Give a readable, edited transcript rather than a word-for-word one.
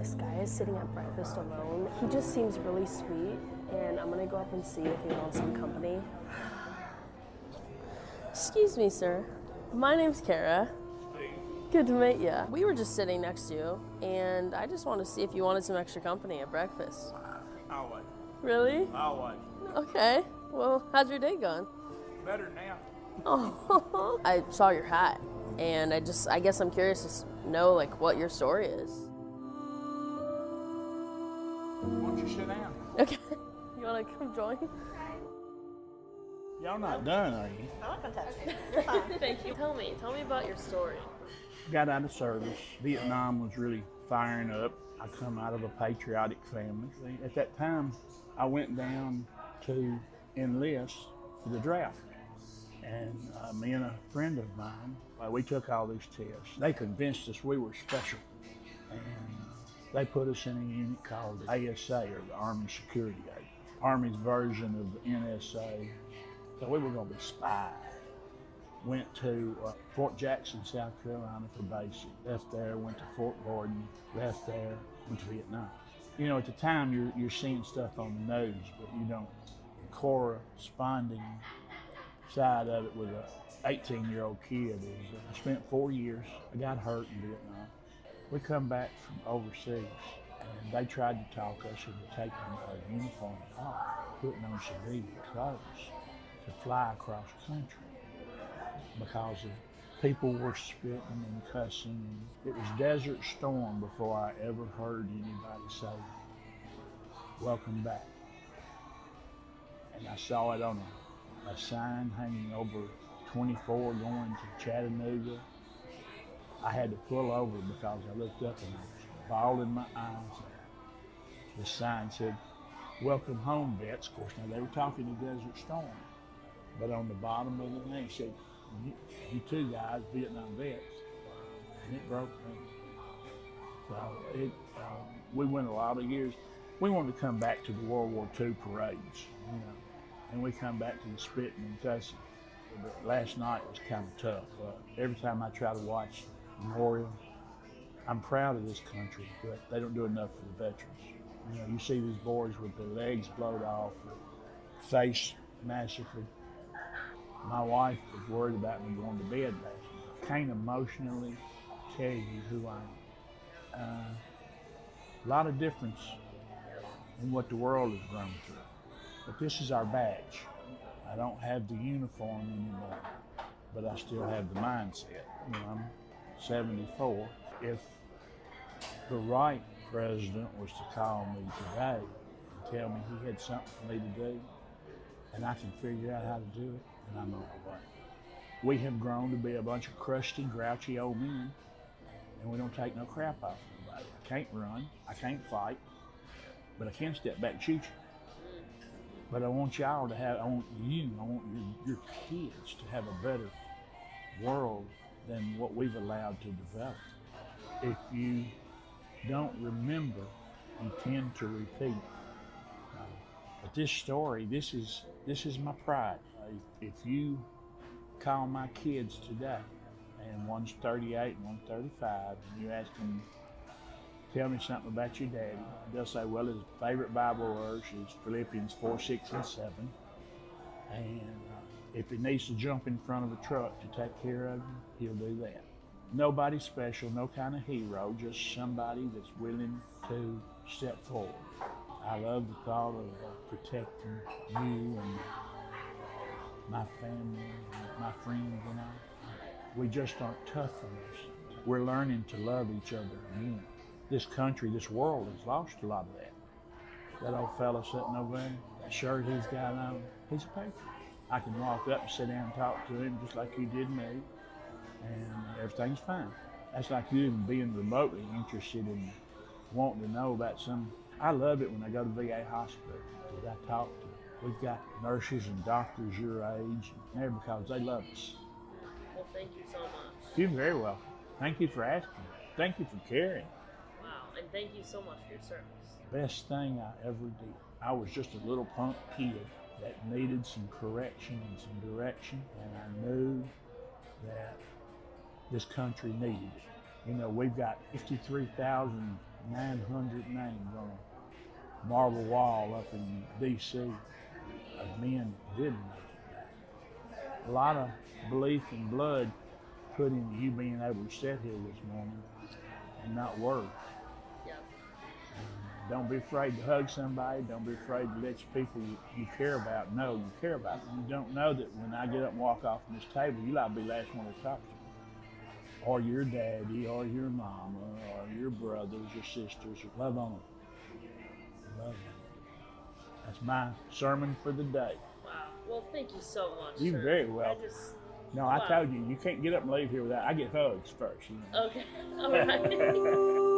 This guy is sitting at breakfast alone. He just seems really sweet, and I'm gonna go up and see if he wants some company. Excuse me, sir. My name's Kara. Good to meet you. We were just sitting next to you, and I just want to see if you wanted some extra company at breakfast. I would. Really? I would. Okay. Well, how's your day going? Better now. Oh, I saw your hat, and I guess I'm curious to know, like, what your story is. Why don't you sit down? Okay. You want to come join? Y'all not done, are you? I'm not gonna touch it. You're fine. Thank you. Tell me about your story. Got out of service. Vietnam was really firing up. I come out of a patriotic family. At that time, I went down to enlist for the draft. And me and a friend of mine, we took all these tests. They convinced us we were special. And they put us in a unit called the ASA, or the Army Security Aid. Army's version of the NSA. So we were going to be spies. Went to Fort Jackson, South Carolina for basic. Left there, went to Fort Gordon, left there, went to Vietnam. You know, at the time you're seeing stuff on the news, but you don't corresponding side of it with a 18-year-old kid is I spent 4 years. I got hurt in Vietnam. We come back from overseas, and they tried to talk us into taking our uniforms off, putting on civilian clothes to fly across country because of people were spitting and cussing. It was Desert Storm before I ever heard anybody say, "Welcome back." And I saw it on a sign hanging over 24 going to Chattanooga. I had to pull over because I looked up and I was bawling my eyes. The sign said, "Welcome home, vets." Of course, now they were talking to Desert Storm. But on the bottom of the thing it said, "You two guys, Vietnam vets." And it broke me. So we went a lot of years. We wanted to come back to the World War II parades, you know. And we come back to the spitting and cussing. But last night was kind of tough. Every time I try to watch Memorial, I'm proud of this country, but they don't do enough for the veterans. You know, you see these boys with their legs blowed off, or face massacred. My wife was worried about me going to bed last night. I can't emotionally tell you who I am. A lot of difference in what the world has grown through. But this is our badge. I don't have the uniform anymore, but I still have the mindset. You know, I'm 74. If the right president was to call me today and tell me he had something for me to do, and I can figure out how to do it, and I'm on my way. We have grown to be a bunch of crusty, grouchy old men, and we don't take no crap off anybody. I can't run, I can't fight, but I can step back and shoot you. But I want y'all to have, I want your kids to have a better world than what we've allowed to develop. If you don't remember, you tend to repeat. But this story, this is my pride. If you call my kids today, and one's 38 and one's 35, and you ask them, "Tell me something about your daddy," they'll say, "Well, his favorite Bible verse is Philippians 4, 6, and 7. And if he needs to jump in front of a truck to take care of you, he'll do that." Nobody special, no kind of hero, just somebody that's willing to step forward. I love the thought of protecting you and my family and my friends and I. We just aren't tough enough. We're learning to love each other again. This country, this world has lost a lot of that. That old fella sitting over there, that shirt he's got on, he's a patriot. I can walk up and sit down and talk to him just like you did me, and everything's fine. That's like you even being remotely interested in wanting to know about some. I love it when I go to VA hospital, because I talk to, we've got nurses and doctors your age, and they're because they love us. Well, thank you so much. You're very welcome. Thank you for asking. Thank you for caring. Wow, and thank you so much for your service. Best thing I ever did. I was just a little punk kid that needed some correction and some direction, and I knew that this country needed it. You know, we've got 53,000 900 names on a marble wall up in D.C. of men that didn't make it back. A lot of belief and blood put into you being able to sit here this morning and not worry. Yep. Don't be afraid to hug somebody. Don't be afraid to let your people you care about know you care about them. You don't know that when I get up and walk off from this table, you might be the last one to talk to me. Or your daddy, or your mama, or your brothers or sisters. Love on them. Love them. That's my sermon for the day. Wow. Well, thank you so much. You're sir. very welcome. No, I Wow. told you, you can't get up and leave here without, I get hugs first. You know? Okay. All right.